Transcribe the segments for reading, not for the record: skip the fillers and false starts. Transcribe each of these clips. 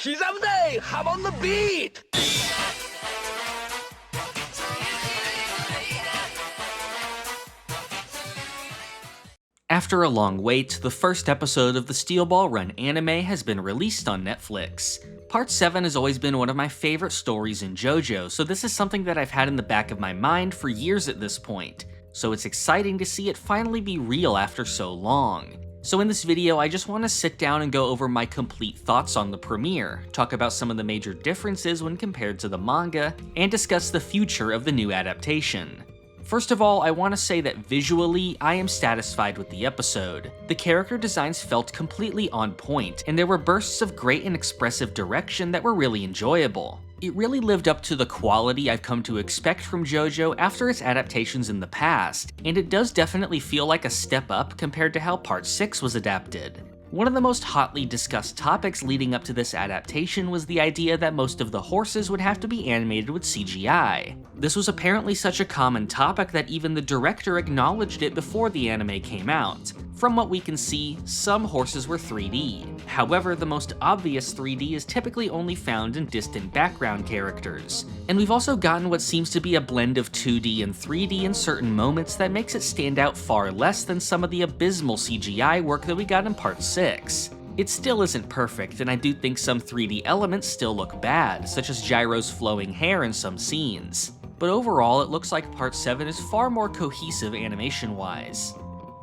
Kizamde, hop on the beat! After a long wait, the first episode of the Steel Ball Run anime has been released on Netflix. Part 7 has always been one of my favorite stories in JoJo, so this is something that I've had in the back of my mind for years at this point. So it's exciting to see it finally be real after so long. So in this video, I just want to sit down and go over my complete thoughts on the premiere, talk about some of the major differences when compared to the manga, and discuss the future of the new adaptation. First of all, I want to say that visually, I am satisfied with the episode. The character designs felt completely on point, and there were bursts of great and expressive direction that were really enjoyable. It really lived up to the quality I've come to expect from JoJo after its adaptations in the past, and it does definitely feel like a step up compared to how Part 6 was adapted. One of the most hotly discussed topics leading up to this adaptation was the idea that most of the horses would have to be animated with CGI. This was apparently such a common topic that even the director acknowledged it before the anime came out. From what we can see, some horses were 3D. However, the most obvious 3D is typically only found in distant background characters. And we've also gotten what seems to be a blend of 2D and 3D in certain moments that makes it stand out far less than some of the abysmal CGI work that we got in Part 6. It still isn't perfect, and I do think some 3D elements still look bad, such as Gyro's flowing hair in some scenes. But overall, it looks like Part 7 is far more cohesive animation-wise.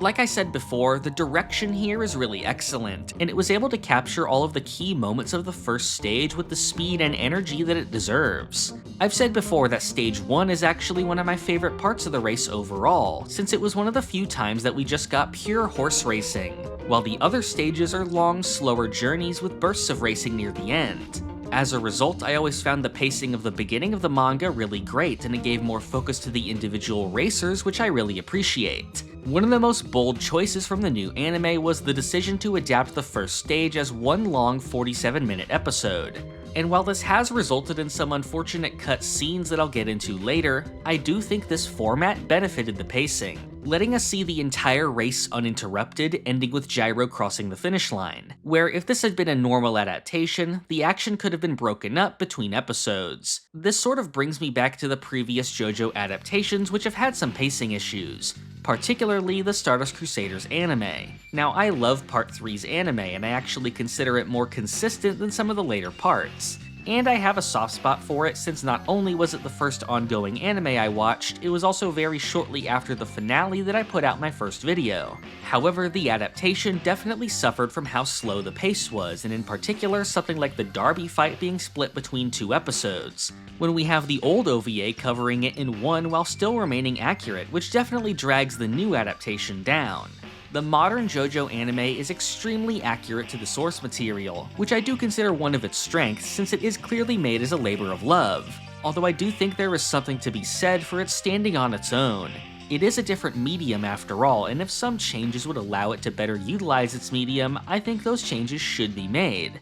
Like I said before, the direction here is really excellent, and it was able to capture all of the key moments of the first stage with the speed and energy that it deserves. I've said before that Stage 1 is actually one of my favorite parts of the race overall, since it was one of the few times that we just got pure horse racing, while the other stages are long, slower journeys with bursts of racing near the end. As a result, I always found the pacing of the beginning of the manga really great, and it gave more focus to the individual racers, which I really appreciate. One of the most bold choices from the new anime was the decision to adapt the first stage as one long 47-minute episode. And while this has resulted in some unfortunate cut scenes that I'll get into later, I do think this format benefited the pacing, letting us see the entire race uninterrupted, ending with Gyro crossing the finish line, where if this had been a normal adaptation, the action could have been broken up between episodes. This sort of brings me back to the previous JoJo adaptations, which have had some pacing issues, particularly the Stardust Crusaders anime. Now, I love Part 3's anime, and I actually consider it more consistent than some of the later parts. And I have a soft spot for it since not only was it the first ongoing anime I watched, it was also very shortly after the finale that I put out my first video. However, the adaptation definitely suffered from how slow the pace was, and in particular something like the Derby fight being split between 2 episodes, when we have the old OVA covering it in one while still remaining accurate, which definitely drags the new adaptation down. The modern JoJo anime is extremely accurate to the source material, which I do consider one of its strengths since it is clearly made as a labor of love, although I do think there is something to be said for it standing on its own. It is a different medium after all, and if some changes would allow it to better utilize its medium, I think those changes should be made.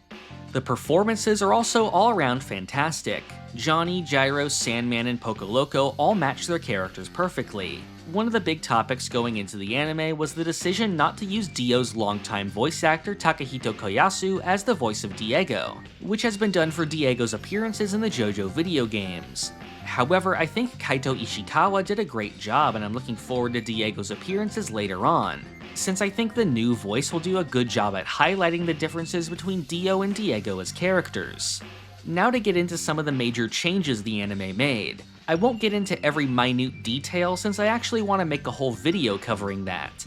The performances are also all around fantastic. Johnny, Gyro, Sandman, and Pocoloco all match their characters perfectly. One of the big topics going into the anime was the decision not to use Dio's longtime voice actor Takahito Koyasu as the voice of Diego, which has been done for Diego's appearances in the JoJo video games. However, I think Kaito Ishikawa did a great job, and I'm looking forward to Diego's appearances later on, since I think the new voice will do a good job at highlighting the differences between Dio and Diego as characters. Now to get into some of the major changes the anime made. I won't get into every minute detail since I actually want to make a whole video covering that.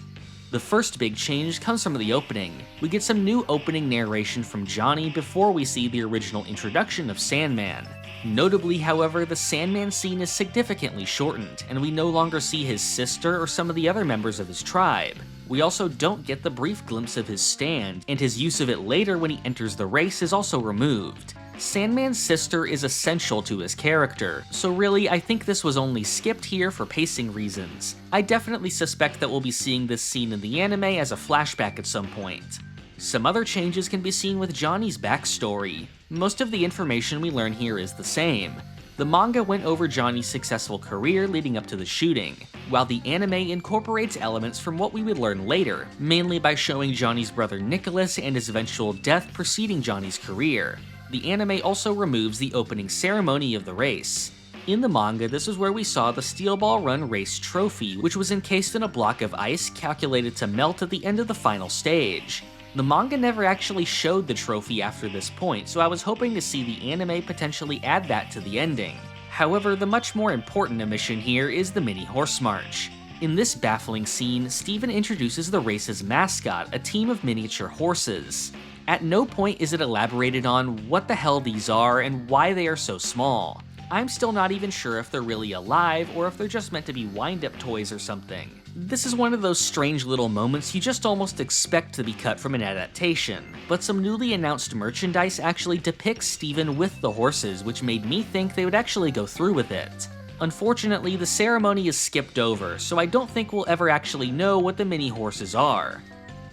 The first big change comes from the opening. We get some new opening narration from Johnny before we see the original introduction of Sandman. Notably, however, the Sandman scene is significantly shortened, and we no longer see his sister or some of the other members of his tribe. We also don't get the brief glimpse of his stand, and his use of it later when he enters the race is also removed. Sandman's sister is essential to his character, so really I think this was only skipped here for pacing reasons. I definitely suspect that we'll be seeing this scene in the anime as a flashback at some point. Some other changes can be seen with Johnny's backstory. Most of the information we learn here is the same. The manga went over Johnny's successful career leading up to the shooting, while the anime incorporates elements from what we would learn later, mainly by showing Johnny's brother Nicholas and his eventual death preceding Johnny's career. The anime also removes the opening ceremony of the race. In the manga, this is where we saw the Steel Ball Run race trophy, which was encased in a block of ice calculated to melt at the end of the final stage. The manga never actually showed the trophy after this point, so I was hoping to see the anime potentially add that to the ending. However, the much more important omission here is the mini horse march. In this baffling scene, Steven introduces the race's mascot, a team of miniature horses. At no point is it elaborated on what the hell these are and why they are so small. I'm still not even sure if they're really alive or if they're just meant to be wind-up toys or something. This is one of those strange little moments you just almost expect to be cut from an adaptation, but some newly announced merchandise actually depicts Steven with the horses, which made me think they would actually go through with it. Unfortunately, the ceremony is skipped over, so I don't think we'll ever actually know what the mini horses are.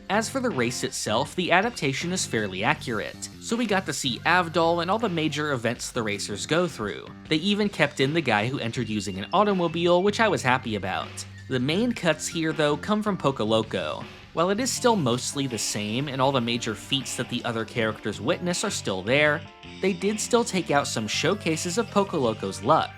As for the race itself, the adaptation is fairly accurate, so we got to see Avdol and all the major events the racers go through. They even kept in the guy who entered using an automobile, which I was happy about. The main cuts here, though, come from Poco Loco. While it is still mostly the same, and all the major feats that the other characters witness are still there, they did still take out some showcases of Poco Loco's luck.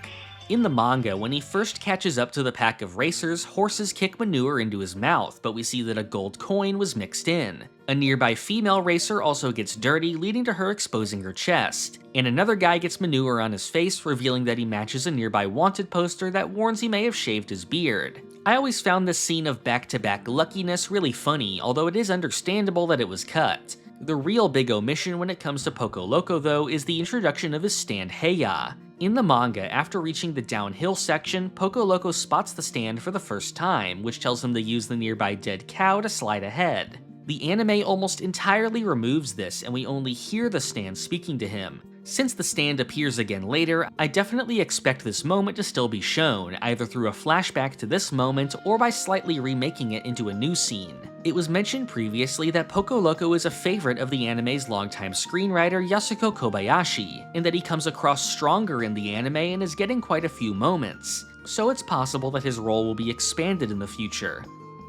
In the manga, when he first catches up to the pack of racers, horses kick manure into his mouth, but we see that a gold coin was mixed in. A nearby female racer also gets dirty, leading to her exposing her chest. And another guy gets manure on his face, revealing that he matches a nearby wanted poster that warns he may have shaved his beard. I always found this scene of back-to-back luckiness really funny, although it is understandable that it was cut. The real big omission when it comes to Poco Loco, though, is the introduction of his stand Heya. In the manga, after reaching the downhill section, Poco Loco spots the stand for the first time, which tells him to use the nearby dead cow to slide ahead. The anime almost entirely removes this, and we only hear the stand speaking to him. Since the stand appears again later, I definitely expect this moment to still be shown, either through a flashback to this moment or by slightly remaking it into a new scene. It was mentioned previously that Poco Loco is a favorite of the anime's longtime screenwriter Yasuko Kobayashi, and that he comes across stronger in the anime and is getting quite a few moments, so it's possible that his role will be expanded in the future.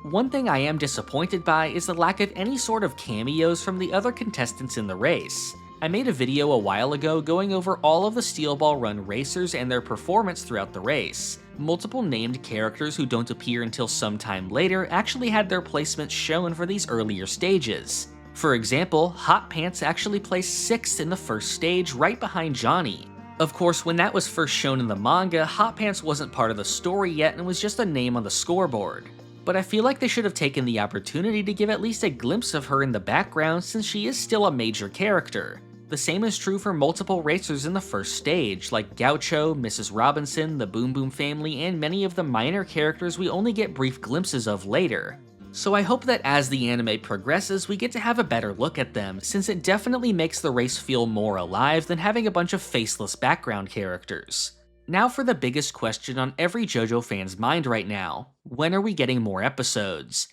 One thing I am disappointed by is the lack of any sort of cameos from the other contestants in the race. I made a video a while ago going over all of the Steel Ball Run racers and their performance throughout the race. Multiple named characters who don't appear until sometime later actually had their placements shown for these earlier stages. For example, Hot Pants actually placed 6th in the first stage right behind Johnny. Of course, when that was first shown in the manga, Hot Pants wasn't part of the story yet and was just a name on the scoreboard. But I feel like they should have taken the opportunity to give at least a glimpse of her in the background since she is still a major character. The same is true for multiple racers in the first stage, like Gaucho, Mrs. Robinson, the Boom Boom family, and many of the minor characters we only get brief glimpses of later. So I hope that as the anime progresses, we get to have a better look at them, since it definitely makes the race feel more alive than having a bunch of faceless background characters. Now for the biggest question on every JoJo fan's mind right now: when are we getting more episodes?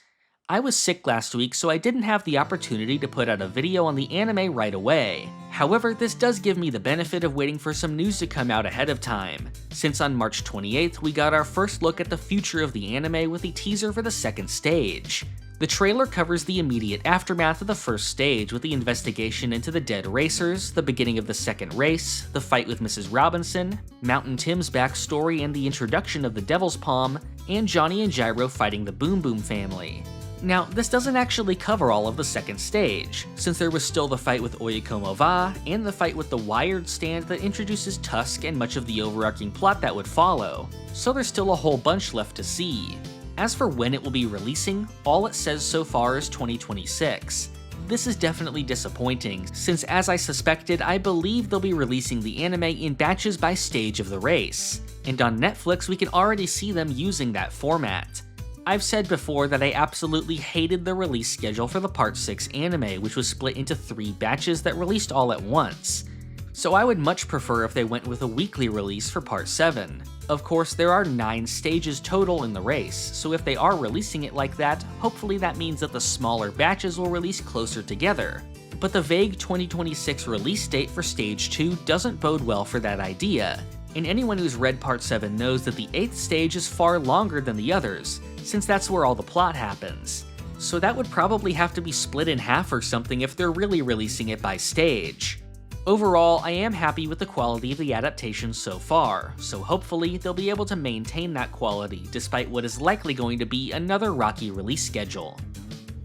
I was sick last week, so I didn't have the opportunity to put out a video on the anime right away. However, this does give me the benefit of waiting for some news to come out ahead of time, since on March 28th we got our first look at the future of the anime with a teaser for the second stage. The trailer covers the immediate aftermath of the first stage with the investigation into the dead racers, the beginning of the second race, the fight with Mrs. Robinson, Mountain Tim's backstory and the introduction of the Devil's Palm, and Johnny and Gyro fighting the Boom Boom family. Now, this doesn't actually cover all of the second stage, since there was still the fight with Oyakomova, and the fight with the Wired stand that introduces Tusk and much of the overarching plot that would follow, so there's still a whole bunch left to see. As for when it will be releasing, all it says so far is 2026. This is definitely disappointing, since as I suspected, I believe they'll be releasing the anime in batches by stage of the race, and on Netflix we can already see them using that format. I've said before that I absolutely hated the release schedule for the Part 6 anime, which was split into 3 batches that released all at once. So I would much prefer if they went with a weekly release for Part 7. Of course, there are 9 stages total in the race, so if they are releasing it like that, hopefully that means that the smaller batches will release closer together. But the vague 2026 release date for Stage 2 doesn't bode well for that idea, and anyone who's read Part 7 knows that the 8th stage is far longer than the others, since that's where all the plot happens. So that would probably have to be split in half or something if they're really releasing it by stage. Overall, I am happy with the quality of the adaptation so far, so hopefully they'll be able to maintain that quality despite what is likely going to be another rocky release schedule.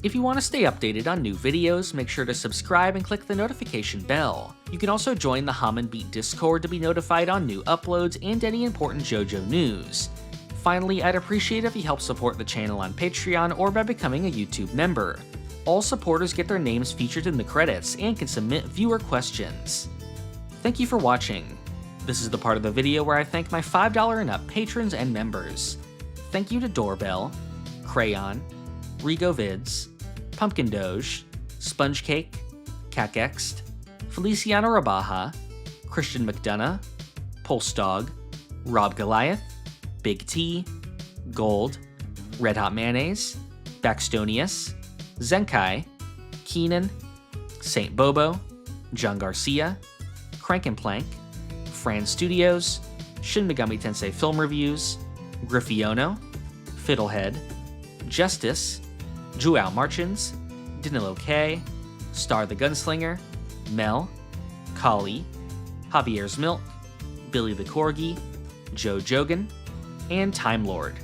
If you want to stay updated on new videos, make sure to subscribe and click the notification bell. You can also join the Hom and Beat Discord to be notified on new uploads and any important JoJo news. Finally, I'd appreciate if you help support the channel on Patreon or by becoming a YouTube member. All supporters get their names featured in the credits and can submit viewer questions. Thank you for watching. This is the part of the video where I thank my $5 and up patrons and members. Thank you to Doorbell, Crayon, Rigo Vids, Pumpkin Doge, Sponge Cake, Cakext, Feliciano Rabaja, Christian McDonough, Pulse Dog, Rob Goliath, Big T, Gold, Red Hot Mayonnaise, Baxtonius, Zenkai, Keenan, Saint Bobo, John Garcia, Crank and Plank, Fran Studios, Shin Megami Tensei Film Reviews, Griffiono, Fiddlehead, Justice, Joao Marchins, Danilo K, Star the Gunslinger, Mel, Kali, Javier's Milk, Billy the Corgi, Joe Jogan, and Time Lord.